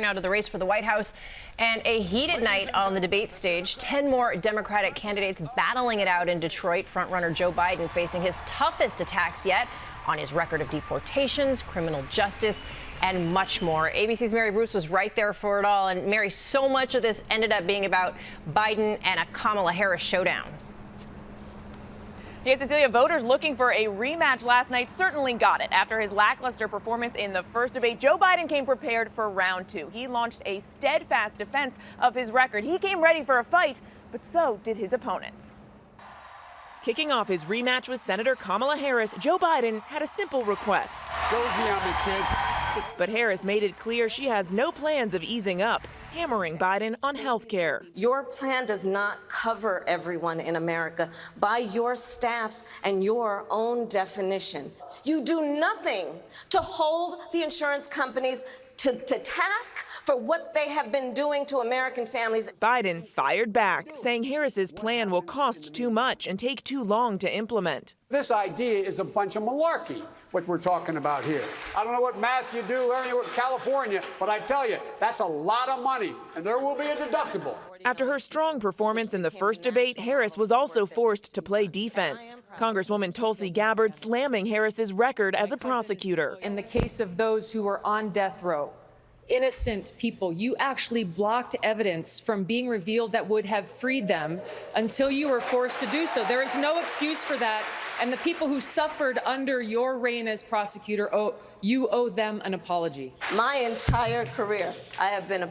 Now to the race for the White House and a heated night on the debate stage. 10 more Democratic candidates battling it out in Detroit. Frontrunner Joe Biden facing his toughest attacks yet on his record of deportations, criminal justice, and much more. ABC's Mary Bruce was right there for it all. And Mary, so much of this ended up being about Biden and a Kamala Harris showdown. Yeah, Cecilia, voters looking for a rematch last night certainly got it. After his lackluster performance in the first debate, Joe Biden came prepared for round two. He launched a steadfast defense of his record. He came ready for a fight, but so did his opponents. Kicking off his rematch with Senator Kamala Harris, Joe Biden had a simple request. Go easy on me, kid. But Harris made it clear she has no plans of easing up, hammering Biden on health care. Your plan does not cover everyone in America by your staff's and your own definition. You do nothing to hold the insurance companies to task for what they have been doing to American families. Biden fired back, saying Harris's plan will cost too much and take too long to implement. This idea is a bunch of malarkey, what we're talking about here. I don't know what math you do in California, but I tell you, that's a lot of money, and there will be a deductible. After her strong performance in the first debate, Harris was also forced to play defense. Congresswoman Tulsi Gabbard slamming Harris's record as a prosecutor. In the case of those who were on death row, innocent people, you actually blocked evidence from being revealed that would have freed them until you were forced to do so. There is no excuse for that. And the people who suffered under your reign as prosecutor, you owe them an apology. My entire career, I have been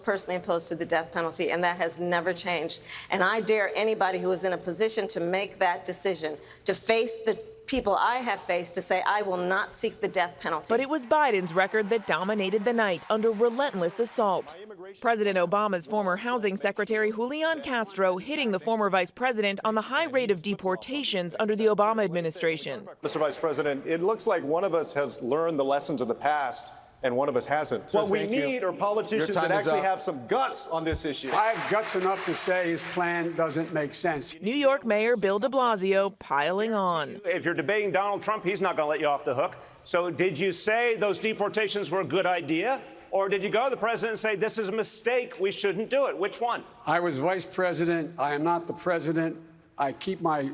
personally opposed to the death penalty, and that has never changed. And I dare anybody who is in a position to make that decision, to face the people I have faced, to say I will not seek the death penalty. But it was Biden's record that dominated the night under relentless assault. President Obama's former housing secretary Julian Castro hitting the former vice president on the high rate of deportations under the Obama administration. Mr. Vice President, it looks like one of us has learned the lessons of the past and one of us hasn't. What we need are politicians that actually have some guts on this issue. I have guts enough to say his plan doesn't make sense. New York Mayor Bill de Blasio piling on. If you're debating Donald Trump, he's not going to let you off the hook. So did you say those deportations were a good idea? Or did you go to the president and say, this is a mistake, we shouldn't do it? Which one? I was vice president. I am not the president. I keep my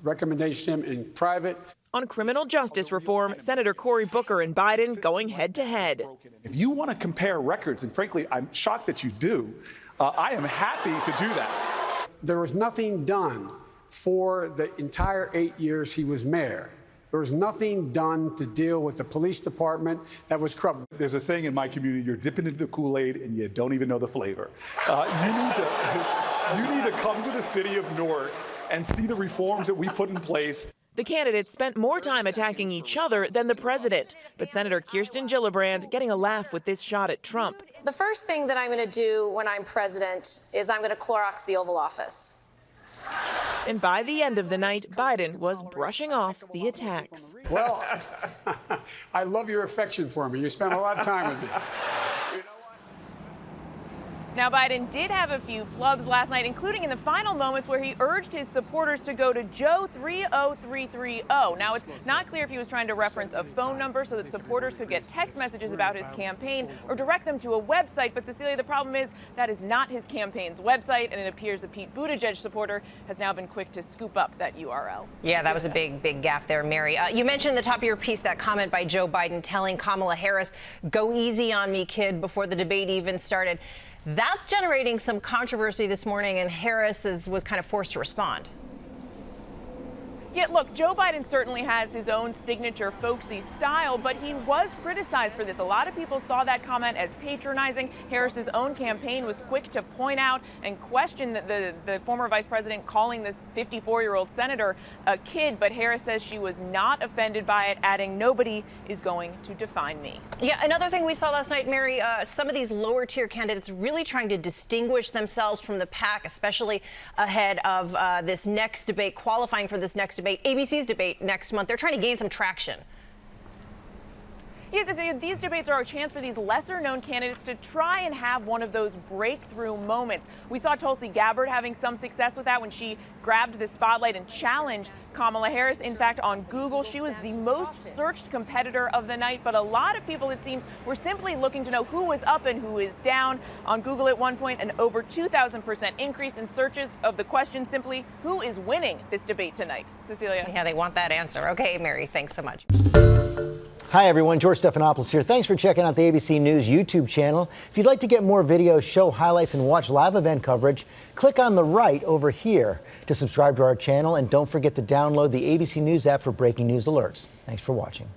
recommendations to him in private. On criminal justice reform, Senator Cory Booker and Biden going head to head. If you want to compare records, and frankly, I'm shocked that you do, I am happy to do that. There was nothing done for the entire 8 years he was mayor. There was nothing done to deal with the police department that was corrupt. There's a saying in my community, you're dipping into the Kool-Aid and you don't even know the flavor. You need to come to the city of Newark and see the reforms that we put in place. The candidates spent more time attacking each other than the president. But Senator Kirsten Gillibrand getting a laugh with this shot at Trump. The first thing that I'm going to do when I'm president is I'm going to Clorox the Oval Office. And by the end of the night, Biden was brushing off the attacks. Well, I love your affection for me. You spent a lot of time with me. Now, Biden did have a few flubs last night, including in the final moments where he urged his supporters to go to Joe 30330. Now, it's not clear if he was trying to reference a phone number so that supporters could get text messages about his campaign or direct them to a website. But, Cecilia, the problem is that is not his campaign's website, and it appears a Pete Buttigieg supporter has now been quick to scoop up that URL. Yeah, that was a big gaffe there, Mary. You mentioned at the top of your piece that comment by Joe Biden telling Kamala Harris, go easy on me, kid, before the debate even started. That's generating some controversy this morning, and Harris was kind of forced to respond. Yeah, look, Joe Biden certainly has his own signature folksy style, but he was criticized for this. A lot of people saw that comment as patronizing. Harris's own campaign was quick to point out and question the former vice president calling this 54-year-old senator a kid, but Harris says she was not offended by it, adding, nobody is going to define me. Yeah, another thing we saw last night, Mary, some of these lower tier candidates really trying to distinguish themselves from the pack, especially ahead of this next debate, qualifying for this next debate, ABC's debate next month. They're trying to gain some traction. Yes, Cecilia, these debates are a chance for these lesser-known candidates to try and have one of those breakthrough moments. We saw Tulsi Gabbard having some success with that when she grabbed the spotlight and challenged Kamala Harris. In fact, on Google, she was the most searched competitor of the night, but a lot of people, it seems, were simply looking to know who was up and who is down. On Google at one point, an over 2,000% increase in searches of the question simply, who is winning this debate tonight? Cecilia? Yeah, they want that answer. Okay, Mary, thanks so much. Hi, everyone. George Stephanopoulos here. Thanks for checking out the ABC News YouTube channel. If you'd like to get more videos, show highlights, and watch live event coverage, click on the right over here to subscribe to our channel. And don't forget to download the ABC News app for breaking news alerts. Thanks for watching.